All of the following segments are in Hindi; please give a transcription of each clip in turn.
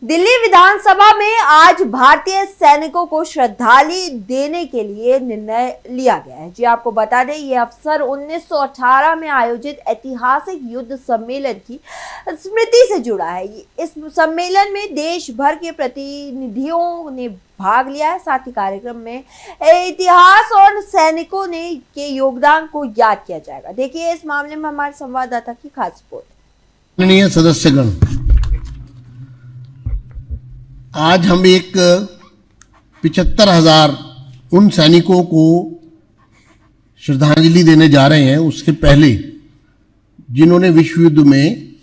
दिल्ली विधानसभा में आज भारतीय सैनिकों को श्रद्धांजलि देने के लिए निर्णय लिया गया है। जी आपको बता दें, ये अवसर 1918 में आयोजित ऐतिहासिक युद्ध सम्मेलन की स्मृति से जुड़ा है। इस सम्मेलन में देश भर के प्रतिनिधियों ने भाग लिया है। साथ ही कार्यक्रम में इतिहास और सैनिकों ने के योगदान को याद किया जाएगा। देखिए इस मामले में हमारे संवाददाता की खास रिपोर्ट। माननीय सदस्यगण, आज हम एक 75,000 उन सैनिकों को श्रद्धांजलि देने जा रहे हैं, उसके पहले जिन्होंने विश्व युद्ध में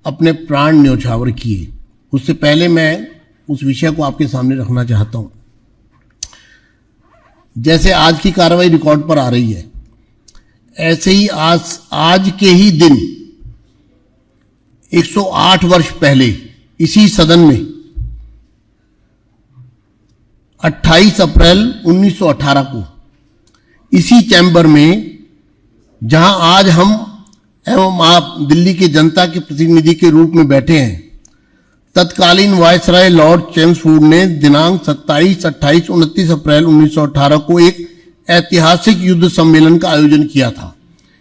अपने प्राण न्यौछावर किए। उससे पहले मैं उस विषय को आपके सामने रखना चाहता हूं। जैसे आज की कार्रवाई रिकॉर्ड पर आ रही है, ऐसे ही आज के ही दिन 108 वर्ष पहले इसी सदन में 28 अप्रैल 1918 को इसी चैम्बर में, जहां आज हम एवं आप दिल्ली की जनता के प्रतिनिधि के रूप में बैठे हैं, तत्कालीन वायसराय लॉर्ड चेम्सफोर्ड ने दिनांक 27, 28, 29 अप्रैल 1918 को एक ऐतिहासिक युद्ध सम्मेलन का आयोजन किया था।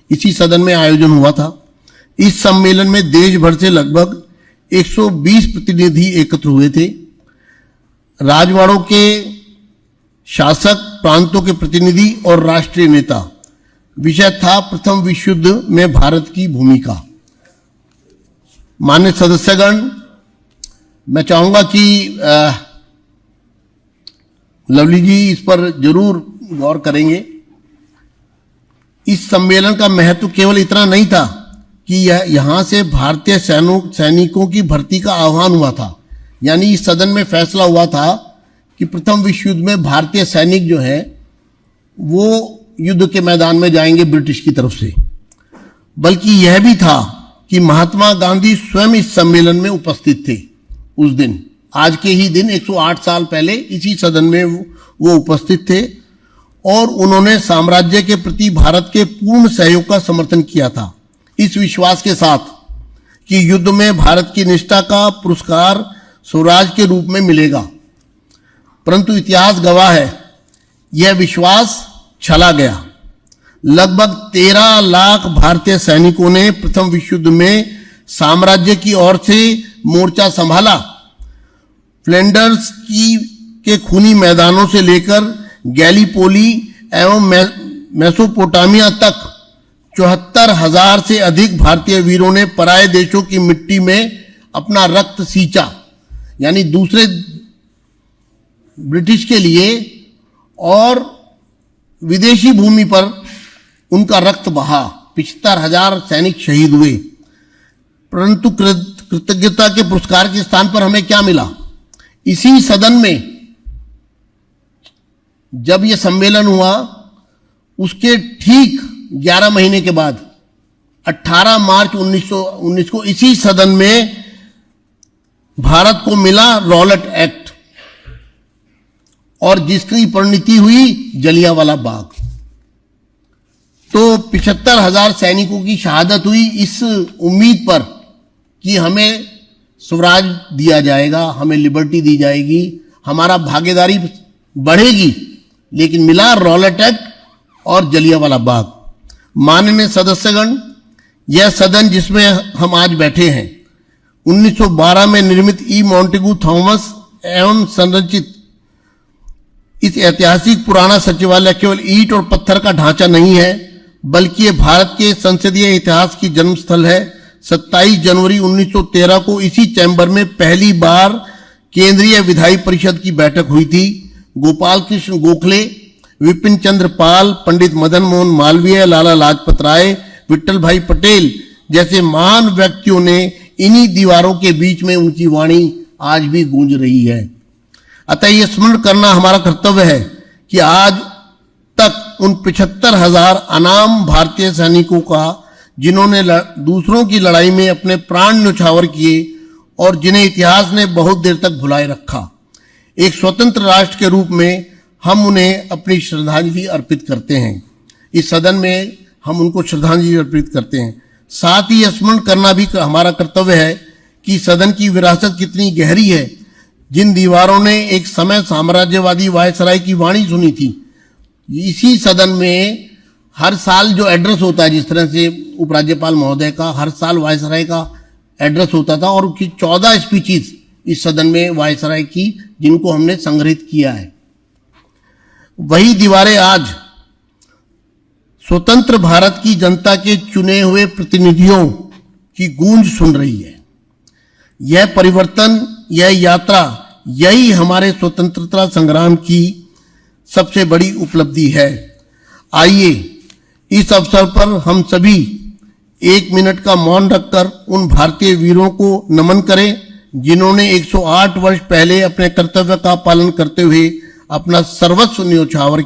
इसी सदन में आयोजन हुआ था। इस सम्मेलन में देश भर से लगभग 120 प्रतिनिधि एकत्र हुए थे। राजवाड़ों के शासक, प्रांतों के प्रतिनिधि और राष्ट्रीय नेता। विषय था प्रथम विश्व युद्ध में भारत की भूमिका। माननीय सदस्यगण, मैं चाहूंगा कि लवली जी इस पर जरूर गौर करेंगे। इस सम्मेलन का महत्व केवल इतना नहीं था कि यहां से भारतीय सैनिकों की भर्ती का आह्वान हुआ था, यानी इस सदन में फैसला हुआ था कि प्रथम विश्व युद्ध में भारतीय सैनिक जो है वो युद्ध के मैदान में जाएंगे ब्रिटिश की तरफ से, बल्कि यह भी था कि महात्मा गांधी स्वयं इस सम्मेलन में उपस्थित थे। उस दिन, आज के ही दिन 108 साल पहले इसी सदन में वो उपस्थित थे और उन्होंने साम्राज्य के प्रति भारत के पूर्ण सहयोग का समर्थन किया था, इस विश्वास के साथ कि युद्ध में भारत की निष्ठा का पुरस्कार स्वराज के रूप में मिलेगा। परंतु इतिहास गवाह है, यह विश्वास छला गया। लगभग 13 लाख भारतीय सैनिकों ने प्रथम विश्व युद्ध में साम्राज्य की ओर से मोर्चा संभाला। फ्लैंडर्स के खूनी मैदानों से लेकर गैलीपोली एवं मेसोपोटामिया तक 74,000 से अधिक भारतीय वीरों ने पराये देशों की मिट्टी में अपना रक्त सींचा, यानी दूसरे ब्रिटिश के लिए, और विदेशी भूमि पर उनका रक्त बहा। 75,000 सैनिक शहीद हुए। परंतु कृतज्ञता के पुरस्कार के स्थान पर हमें क्या मिला? इसी सदन में जब यह सम्मेलन हुआ, उसके ठीक 11 महीने के बाद 18 मार्च 1919 को इसी सदन में भारत को मिला रॉलेट एक्ट, और जिसकी परिणति हुई जलियांवाला बाग। तो 75,000 सैनिकों की शहादत हुई इस उम्मीद पर कि हमें स्वराज दिया जाएगा, हमें लिबर्टी दी जाएगी, हमारा भागीदारी बढ़ेगी, लेकिन मिला रॉलेट एक्ट और जलियांवाला बाग। माननीय सदस्यगण, यह सदन जिसमें हम आज बैठे हैं 1912 में निर्मित ई मॉन्टेगू थॉमस एवं संरचित इस ऐतिहासिक पुराना सचिवालय केवल ईंट और पत्थर का ढांचा नहीं है, बल्कि ये भारत के संसदीय इतिहास की जन्मस्थल है। 27 जनवरी 1913 को इसी चैम्बर में पहली बार केंद्रीय विधायी परिषद की बैठक हुई थी। गोपाल कृष्ण गोखले, विपिन चंद्र पाल, पंडित मदन मोहन मालवीय, लाला लाजपत राय, विट्ठल भाई पटेल जैसे महान व्यक्तियों ने इन्हीं दीवारों के बीच में उनकी वाणी आज भी गूंज रही है। अतः यह स्मरण करना हमारा कर्तव्य है कि आज तक उन 75,000 अनाम भारतीय सैनिकों का, जिन्होंने दूसरों की लड़ाई में अपने प्राण न्यौछावर किए और जिन्हें इतिहास ने बहुत देर तक भुलाए रखा, एक स्वतंत्र राष्ट्र के रूप में हम उन्हें अपनी श्रद्धांजलि अर्पित करते हैं। इस सदन में हम उनको श्रद्धांजलि अर्पित करते हैं। साथ ही स्मरण करना भी हमारा कर्तव्य है कि सदन की विरासत कितनी गहरी है। जिन दीवारों ने एक समय साम्राज्यवादी वायसराय की वाणी सुनी थी, इसी सदन में हर साल जो एड्रेस होता है, जिस तरह से उपराज्यपाल महोदय का हर साल वायसराय का एड्रेस होता था, और उसकी 14 स्पीचेस इस सदन में वायसराय की, जिनको हमने संग्रहित किया है। वही दीवारें आज स्वतंत्र भारत की जनता के चुने हुए प्रतिनिधियों की गूंज सुन रही है। यह परिवर्तन, यह यात्रा, यही हमारे स्वतंत्रता संग्राम की सबसे बड़ी उपलब्धि है। आइए इस अवसर पर हम सभी 1 मिनट का मौन रखकर उन भारतीय वीरों को नमन करें, जिन्होंने 108 वर्ष पहले अपने कर्तव्य का पालन करते हुए अपना सर्वस्व न्योछावर